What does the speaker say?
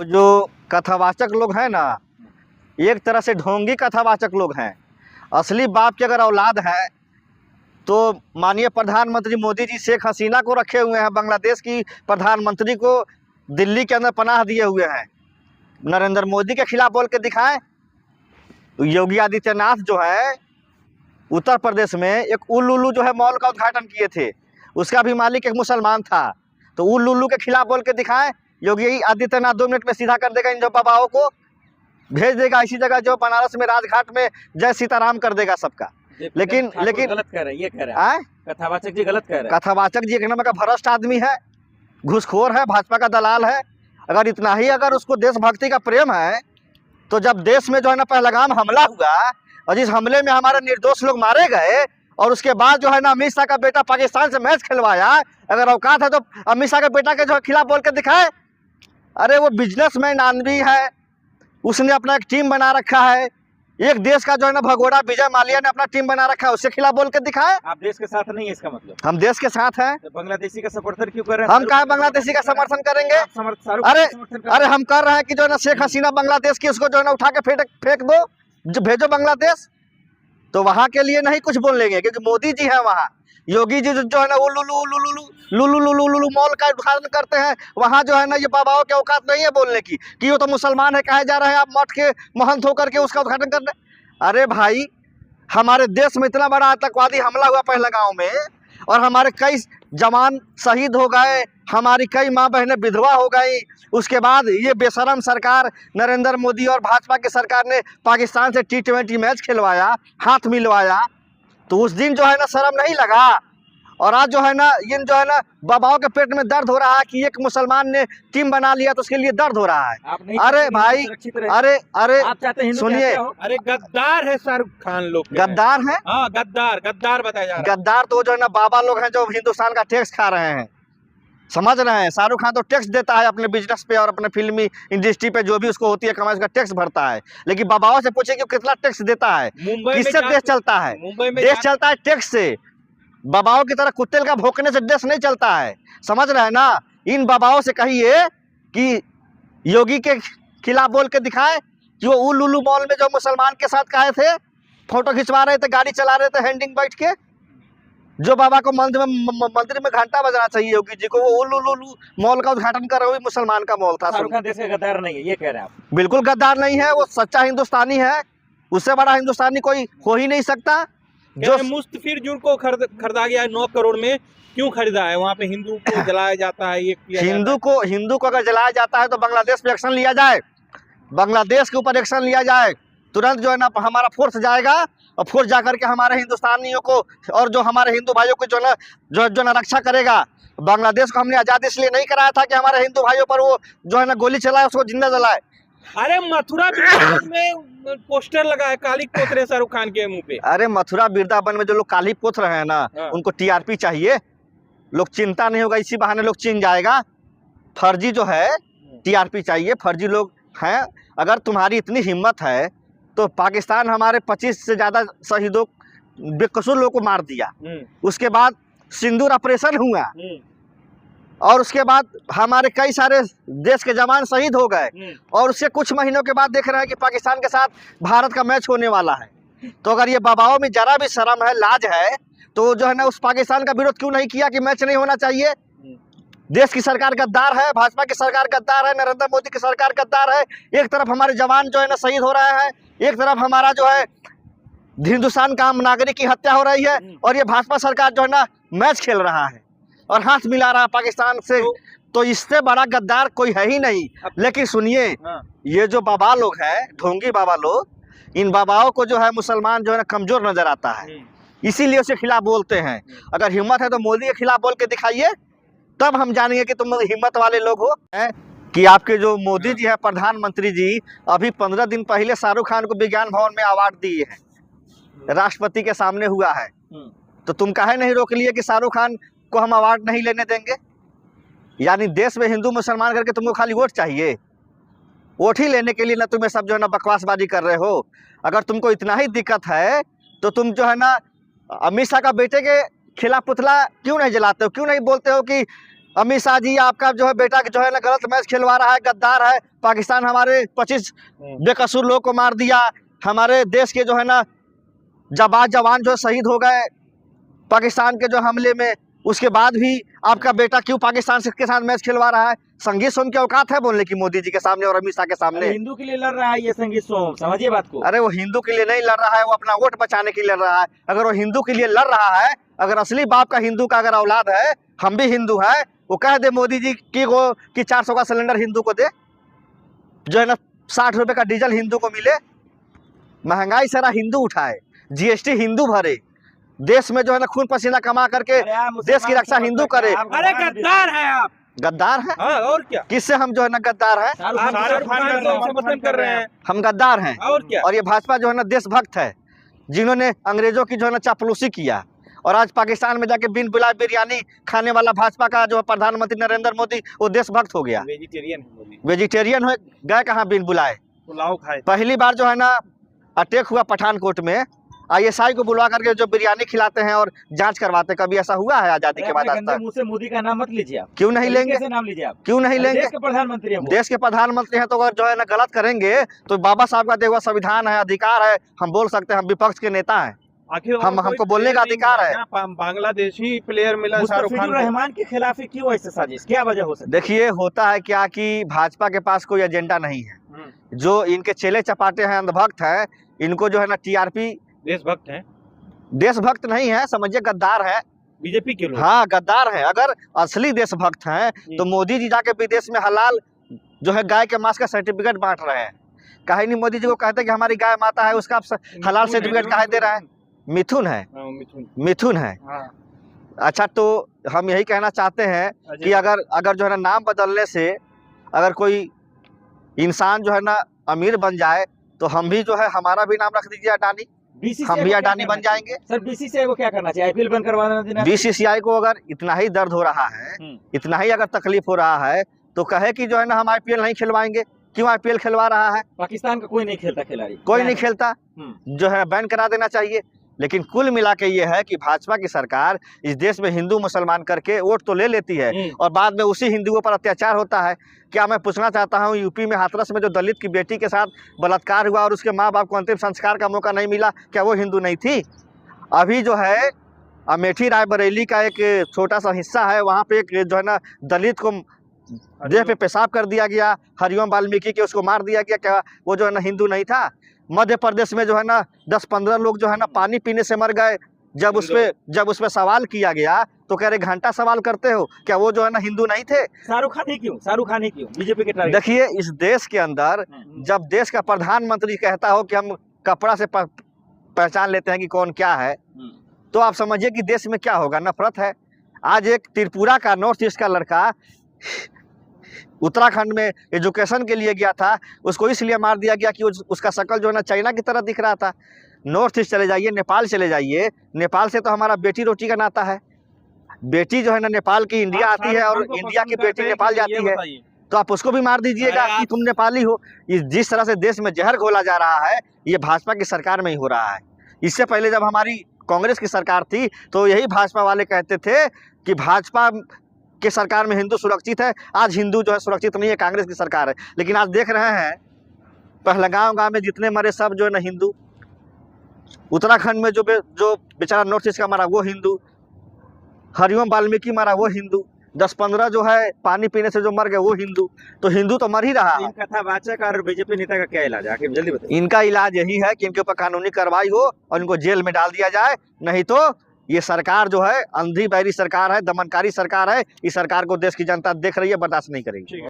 जो कथावाचक लोग हैं ना, एक तरह से ढोंगी कथावाचक लोग हैं। असली बाप की अगर औलाद है तो माननीय प्रधानमंत्री मोदी जी शेख हसीना को रखे हुए हैं, बांग्लादेश की प्रधानमंत्री को दिल्ली के अंदर पनाह दिए हुए हैं। नरेंद्र मोदी के खिलाफ बोल के दिखाएं। योगी आदित्यनाथ जो है उत्तर प्रदेश में एक उल्लुल्लू जो है मॉल का उद्घाटन किए थे, उसका भी मालिक एक मुसलमान था। तो उल्लुल्लू के खिलाफ बोल के दिखाएं। योगी आदित्यनाथ 2 मिनट में सीधा कर देगा इन जो बाबाओं को, भेज देगा इसी जगह जो बनारस में राजघाट में जय सीताराम कर देगा सबका। लेकिन गलत कह रहे हैं, ये कह रहे हैं कथावाचक जी गलत कह रहे हैं। कथावाचक जी एक नंबर का भ्रष्ट आदमी है, घूसखोर है, भाजपा का दलाल है। अगर इतना ही अगर उसको देशभक्ति का प्रेम है तो जब देश में जो है ना पहलगाम हमला हुआ और जिस हमले में हमारे निर्दोष लोग मारे गए और उसके बाद जो है ना अमित शाह का बेटा पाकिस्तान से मैच खिलवाया, अगर औकात है तो अमित शाह के बेटा के जो खिलाफ बोल के दिखाए। अरे वो बिजनेसमैन आदमी है, उसने अपना एक टीम बना रखा है। एक देश का जो है ना भगोड़ा विजय माल्या ने अपना टीम बना रखा है, उसके खिलाफ बोल के दिखाए। आप देश के साथ नहीं है इसका मतलब? हम देश के साथ हैं। तो बांग्लादेशी का समर्थन क्यों कर रहे हैं? हम कहा बांग्लादेशी का समर्थन करेंगे? अरे हम कर रहे हैं कि जो है ना शेख हसीना बांग्लादेश की, उसको जो है ना उठा के फेंक दो, जो भेजो बांग्लादेश। तो वहां के लिए नहीं कुछ बोलेंगे क्योंकि मोदी जी है वहाँ। योगी जी जो है ना वो लुलू मॉल का उद्घाटन करते हैं, वहाँ जो है ना ये बाबाओं के औकात नहीं है बोलने की कि वो तो मुसलमान है, कहे जा रहे हैं आप मठ के महंत होकर के उसका उद्घाटन करने। अरे भाई, हमारे देश में इतना बड़ा आतंकवादी हमला हुआ पहलगांव में और हमारे कई जवान शहीद हो गए, हमारी कई माँ बहनें विधवा हो गई। उसके बाद ये बेशरम सरकार नरेंद्र मोदी और भाजपा की सरकार ने पाकिस्तान से T20 मैच खिलवाया, हाथ मिलवाया, तो उस दिन जो है ना शर्म नहीं लगा। और आज जो है ना इन जो है ना बाबाओं के पेट में दर्द हो रहा है कि एक मुसलमान ने टीम बना लिया तो उसके लिए दर्द हो रहा है। अरे भाई, अरे सुनिए, अरे गद्दार है शाहरुख खान लोग। गद्दार है? हाँ, गद्दार बताया जा रहा है। गद्दार तो जो है ना बाबा लोग हैं जो हिंदुस्तान का टैक्स खा रहे हैं, समझ रहे हैं। शाहरुख खान तो टैक्स देता है अपने बिजनेस पे और अपने फिल्मी इंडस्ट्री पे, जो भी उसको होती है कमाई, उसका टैक्स भरता है। लेकिन बाबाओं से पूछे कि कितना टैक्स देता है, किससे देश चलता है? देश चलता है टैक्स से। बाबाओं की तरह कुत्ते का भौंकने से देश नहीं चलता है, समझ रहे हैं ना। इन बाबाओं से कहिए कि योगी के खिलाफ बोल के दिखाए कि वो उल्लुल्लू मॉल में जो मुसलमान के साथ गए थे, फोटो खिंचवा रहे थे, गाड़ी चला रहे थे हैंडिंग बैठ के। जो बाबा को मंदिर में घंटा बजना चाहिए योगी जी को, वो उल्लुल्लू मॉल का उद्घाटन कर रहे, मुसलमान का मॉल था। शाहरुख खान देश का गद्दार नहीं है, ये कह रहे हैं आप? बिल्कुल गद्दार नहीं है, वो सच्चा हिंदुस्तानी है। उससे बड़ा हिंदुस्तानी कोई हो ही नहीं सकता। जो मुस्तफिर को खरीदा गया 9 करोड़ में, क्यों खरीदा है? वहाँ पे हिंदू को जलाया जाता है, ये हिंदू को अगर जलाया जाता है तो बांग्लादेश पे एक्शन लिया जाए, बांग्लादेश के ऊपर एक्शन लिया जाए। तुरंत जो है ना हमारा फोर्स जाएगा और फोर्स जाकर के हमारे हिंदुस्तानियों को और जो हमारे हिंदू भाइयों को जो ना रक्षा करेगा। बांग्लादेश को हमने आज़ाद इसलिए नहीं कराया था कि हमारे हिंदू भाइयों पर वो जो है ना गोली चलाए, उसको जिंदा जलाए। अरे मथुरा में पोस्टर लगा है, काली पोत रहे शाहरुख खान के मुंह पे। अरे मथुरा वृंदावन में जो लोग काली पोत रहे हैं ना, उनको TRP चाहिए। लोग चिंता नहीं होगा, इसी बहाने लोग चिन जाएगा। फर्जी जो है TRP चाहिए, फर्जी लोग हैं। अगर तुम्हारी इतनी हिम्मत है तो पाकिस्तान हमारे 25 से ज़्यादा शहीदों बेकसूर लोगों को मार दिया, उसके बाद सिंदूर ऑपरेशन हुआ और उसके बाद हमारे कई सारे देश के जवान शहीद हो गए और उससे कुछ महीनों के बाद देख रहे हैं कि पाकिस्तान के साथ भारत का मैच होने वाला है। तो अगर ये बाबाओं में जरा भी शर्म है, लाज है, तो जो है ना उस पाकिस्तान का विरोध क्यों नहीं किया कि मैच नहीं होना चाहिए? देश की सरकार गद्दार है, भाजपा की सरकार गद्दार है, नरेंद्र मोदी की सरकार गद्दार है। एक तरफ हमारे जवान जो है ना शहीद हो रहे हैं, एक तरफ हमारा जो है हिंदुस्तान का आम नागरिक की हत्या हो रही है और ये भाजपा सरकार जो है ना मैच खेल रहा है और हाथ मिला रहा है पाकिस्तान से। तो इससे बड़ा गद्दार कोई है ही नहीं। लेकिन सुनिए, ये जो बाबा लोग हैं, ढोंगी बाबा लोग, इन बाबाओं को जो है मुसलमान जो है ना कमजोर नजर आता है, इसीलिए उसके खिलाफ बोलते हैं। अगर हिम्मत है तो मोदी के खिलाफ बोल के दिखाइए, तब हम जानेंगे कि तुम हिम्मत वाले लोग हो। कि आपके जो मोदी जी है प्रधानमंत्री जी, अभी 15 दिन पहले शाहरुख खान को विज्ञान भवन में अवार्ड दिए हैं, राष्ट्रपति के सामने हुआ है। तो तुम काहे नहीं रोक लिए कि शाहरुख खान को हम अवार्ड नहीं लेने देंगे? यानी देश में हिंदू मुसलमान करके तुमको खाली वोट चाहिए, वोट ही लेने के लिए ना तुम्हें सब जो है ना बकवासबाजी कर रहे हो। अगर तुमको इतना ही दिक्कत है तो तुम जो है ना अमित शाह का बेटे के खिलाफ पुतला क्यों नहीं जलाते हो? क्यों नहीं बोलते हो कि अमित शाह जी आपका जो है बेटा जो है ना गलत मैच खिलवा रहा है, गद्दार है। पाकिस्तान हमारे 25 बेकसूर लोग को मार दिया, हमारे देश के जो है ना जवान जो शहीद हो गए पाकिस्तान के जो हमले में। उसके बाद भी आपका बेटा क्यों पाकिस्तान के साथ मैच खिलवा रहा है? संगीत सोम की औकात है बोलने की मोदी जी के सामने और अमित शाह के सामने? हिंदू के लिए लड़ रहा है ये संगीत सोम, समझिए बात को। अरे वो हिंदू के लिए नहीं लड़ रहा है, वो अपना वोट बचाने के लिए लड़ रहा है। अगर वो हिंदू के लिए लड़ रहा है, अगर असली बाप का हिंदू का अगर औलाद है, हम भी हिंदू है, वो कह दे मोदी जी कि 400 का सिलेंडर हिंदू को दे, जो है ना 60 रुपए का डीजल हिंदू को मिले। महंगाई सारा हिंदू उठाए, जीएसटी हिंदू भरे, देश में जो है ना खून पसीना कमा करके देश की रक्षा हिंदू करे। अरे गद्दार है आप। गद्दार है? हाँ, और क्या? किससे हम जो है ना गद्दार है? शाहरुख खान का समर्थन कर रहे हैं। हम गद्दार हैं। और क्या? और ये भाजपा जो है ना देशभक्त है, जिन्होंने अंग्रेजों की जो है ना चापलूसी किया और आज पाकिस्तान में जाके बिन बुलाए बिरयानी खाने वाला भाजपा का जो प्रधानमंत्री नरेंद्र मोदी वो देशभक्त हो गया। वेजिटेरियन हो गए कहाँ बिन बुलाए? पुलाव खाए। पहली बार जो है ना अटैक हुआ पठानकोट में, ISI को बुलवा करके जो बिरयानी खिलाते हैं और जांच करवाते, कभी ऐसा हुआ है आजादी के बाद आज तक? मुझसे मोदी का नाम मत लीजिए आप। क्यों नहीं लेंगे? नाम लीजिए आप। क्यों नहीं लेंगे? देश के प्रधानमंत्री हैं। देश के प्रधानमंत्री हैं तो अगर जो है ना गलत करेंगे तो बाबा साहब का दिया हुआ संविधान है, अधिकार है, हम बोल सकते हैं, हम विपक्ष के नेता हैं, आखिर हमको बोलने का अधिकार है। बांग्लादेशी प्लेयर मिला शाहरुख खान रहमान के खिलाफ क्यों ऐसे साजिश, क्या वजह हो सकती है? देखिए होता है क्या कि भाजपा के पास कोई एजेंडा नहीं है, जो इनके चेले चपाटे हैं, अंधभक्त हैं, इनको जो है ना TRP। देशभक्त हैं? देशभक्त नहीं है, समझिए गद्दार है। बीजेपी के लोग? हाँ गद्दार है। अगर असली देशभक्त हैं तो मोदी जी जाके विदेश में हलाल जो है गाय के मांस का सर्टिफिकेट बांट रहे हैं। काहे नहीं मोदी जी को कहते कि हमारी गाय माता है, उसका हलाल सर्टिफिकेट काहे दे रहा है? मिथुन है, मिथुन है। अच्छा, तो हम यही कहना चाहते हैं कि अगर जो है ना नाम बदलने से अगर कोई इंसान जो है ना अमीर बन जाए तो हम भी जो है हमारा भी नाम रख दीजिए अडानी, हम भी अडानी बन जाएंगे। सर BCCI को क्या करना चाहिए? IPL बंद करवाना देना? BCCI को अगर इतना ही दर्द हो रहा है, इतना ही अगर तकलीफ हो रहा है तो कहे कि जो है ना हम IPL नहीं खिलवाएंगे। क्यों IPL खिलवा रहा है? पाकिस्तान का कोई नहीं खेलता खिलाड़ी, कोई नहीं खेलता, जो है बैन करा देना चाहिए। लेकिन कुल मिला के ये है कि भाजपा की सरकार इस देश में हिंदू मुसलमान करके वोट तो ले लेती है और बाद में उसी हिंदुओं पर अत्याचार होता है। क्या मैं पूछना चाहता हूँ, यूपी में हाथरस में जो दलित की बेटी के साथ बलात्कार हुआ और उसके माँ बाप को अंतिम संस्कार का मौका नहीं मिला, क्या वो हिंदू नहीं थी? अभी जो है अमेठी रायबरेली का एक छोटा सा हिस्सा है, वहाँ पे एक जो है ना दलित को देह पे पेशाब कर दिया गया, हरिओम वाल्मीकि के, उसको मार दिया गया। क्या वो जो है ना हिंदू नहीं था? मध्य प्रदेश में जो है ना 10-15 लोग जो है ना पानी पीने से मर गए। जब उस पे सवाल किया गया तो कह रहे घंटा सवाल करते हो, क्या वो जो है ना हिंदू नहीं थे? शाहरुख खान ही क्यों बीजेपी के टारगेट? देखिए इस देश के अंदर जब देश का प्रधानमंत्री कहता हो कि हम कपड़ा से पहचान लेते हैं कि कौन क्या है, तो आप समझिए कि देश में क्या होगा, नफरत है। आज एक त्रिपुरा का नॉर्थ ईस्ट का लड़का उत्तराखंड में एजुकेशन के लिए गया था, उसको इसलिए मार दिया गया कि उसका शक्ल जो है ना चाइना की तरह दिख रहा था। नॉर्थ ईस्ट चले जाइए, नेपाल चले जाइए, नेपाल से तो हमारा बेटी रोटी का नाता है। बेटी जो है ना नेपाल की इंडिया आती है और इंडिया की बेटी नेपाल जाती है, तो आप उसको भी मार दीजिएगा कि तुम नेपाली हो। जिस तरह से देश में जहर घोला जा रहा है ये भाजपा की सरकार में ही हो रहा है। इससे पहले जब हमारी कांग्रेस की सरकार थी तो यही भाजपा वाले कहते थे कि भाजपा के सरकार में हिंदू सुरक्षित है। आज हिंदू जो है सुरक्षित नहीं है, कांग्रेस की सरकार है। लेकिन आज देख रहे हैं पहलगाम गांव में जितने मरे सब जो है ना हिंदू, उत्तराखंड में जो बेचारा नॉर्थ ईस्ट का मरा वो हिंदू, हरिओम वाल्मीकि मरा वो हिंदू, 10-15 जो है पानी पीने से जो मर गए वो हिंदू। तो हिंदू तो मर ही रहा है। कथावाचक और बीजेपी नेता का क्या इलाज है, जल्दी बताइए। इनका इलाज यही है कि इनके ऊपर कानूनी कार्रवाई हो और इनको जेल में डाल दिया जाए, नहीं तो ये सरकार जो है अंधी बहरी सरकार है, दमनकारी सरकार है। इस सरकार को देश की जनता देख रही है, बर्दाश्त नहीं करेगी।